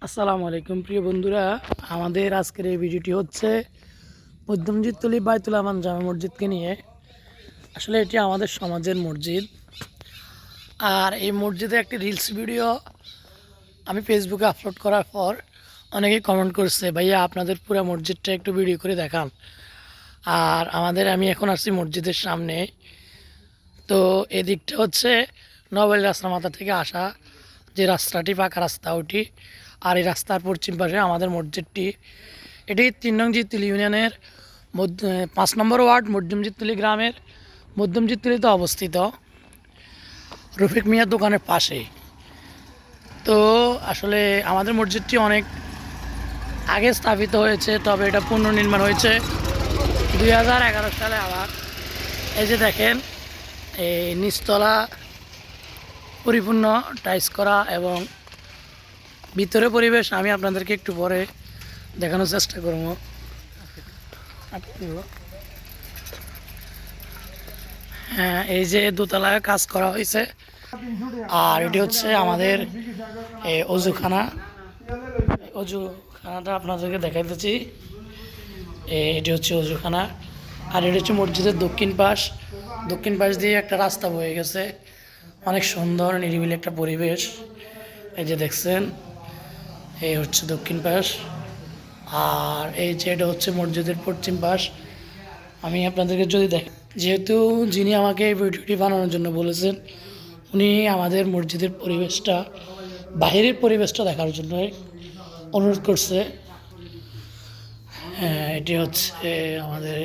আসসালামু আলাইকুম প্রিয় বন্ধুরা, আমাদের আজকের এই ভিডিওটি হচ্ছে মধ্যমজিৎতলি বাইতুল আমান জামে মসজিদকে নিয়ে। আসলে এটি আমাদের সমাজের মসজিদ। আর এই মসজিদে একটি রিলস ভিডিও আমি ফেসবুকে আপলোড করার পর অনেকেই কমেন্ট করছে, ভাইয়া আপনাদের পুরো মসজিদটা একটু ভিডিও করে দেখান। আর আমি এখন আসছি মসজিদের সামনে। তো এদিকটা হচ্ছে নবেল রাস্তার মাথা থেকে আসা যে রাস্তাটি, পাকা রাস্তা ওটি। আর এই রাস্তার পশ্চিম পাশে আমাদের মসজিদটি। এটি ৩ নং জিত্তলি ইউনিয়নের ৫ নম্বর ওয়ার্ড মধ্যমজিৎতলি গ্রামের মধ্যমজিৎতলিতে অবস্থিত, রফিক মিয়ার দোকানের পাশে। তো আসলে আমাদের মসজিদটি অনেক আগে স্থাপিত হয়েছে, তবে এটা পুনর্নির্মাণ হয়েছে ২০১১ সালে। আবার এই যে দেখেন, এই নিচতলা পরিপূর্ণ টাইলস করা এবং ভিতরে পরিবেশ আমি আপনাদেরকে একটু পরে দেখানোর চেষ্টা করব। হ্যাঁ, এই যে দোতলায় কাজ করা হয়েছে। আর এটি হচ্ছে আমাদের অজুখানা। অজুখানাটা আপনাদেরকে দেখাইতেছি। এটি হচ্ছে অজুখানা। আর এটি হচ্ছে মসজিদের দক্ষিণ পাশ দিয়ে একটা রাস্তা বয়ে গেছে। অনেক সুন্দর নিরিবিলি একটা পরিবেশ। এই যে দেখছেন, এই হচ্ছে দক্ষিণ পাশ। আর এই যে এটা হচ্ছে মসজিদের পশ্চিম পাশ। আমি আপনাদেরকে যদি যেহেতু যিনি আমাকে এই ভিডিওটি বানানোর জন্য বলেছেন, উনি আমাদের মসজিদের পরিবেশটা, বাহিরের পরিবেশটা দেখার জন্য অনুরোধ করছে। হ্যাঁ, এটি হচ্ছে আমাদের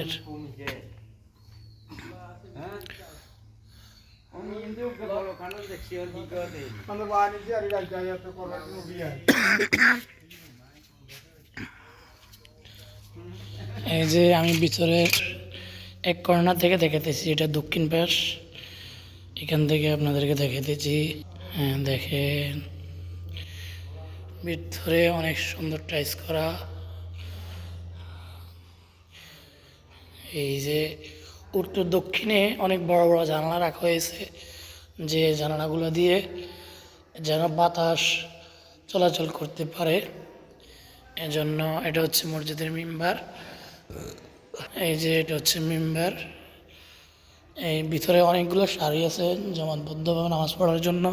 এই যে আমি ভিতরের এক কর্নার থেকে দেখাতেছি, এটা দক্ষিণ পাশ। এখান থেকে আপনাদেরকে দেখাতেছি। হ্যাঁ, দেখেন ভিতরে অনেক সুন্দর টাইলস করা। এই যে উত্তর দক্ষিণে অনেক বড় বড় জানালা রাখা হয়েছে, যে জানালাগুলো দিয়ে যেন বাতাস চলাচল করতে পারে। এজন্য এটা হচ্ছে মসজিদের মিম্বার। এই যে এটা হচ্ছে মিম্বার। এই ভিতরে অনেকগুলো সারি আছে জমাতবদ্ধভাবে নামাজ পড়ার জন্য।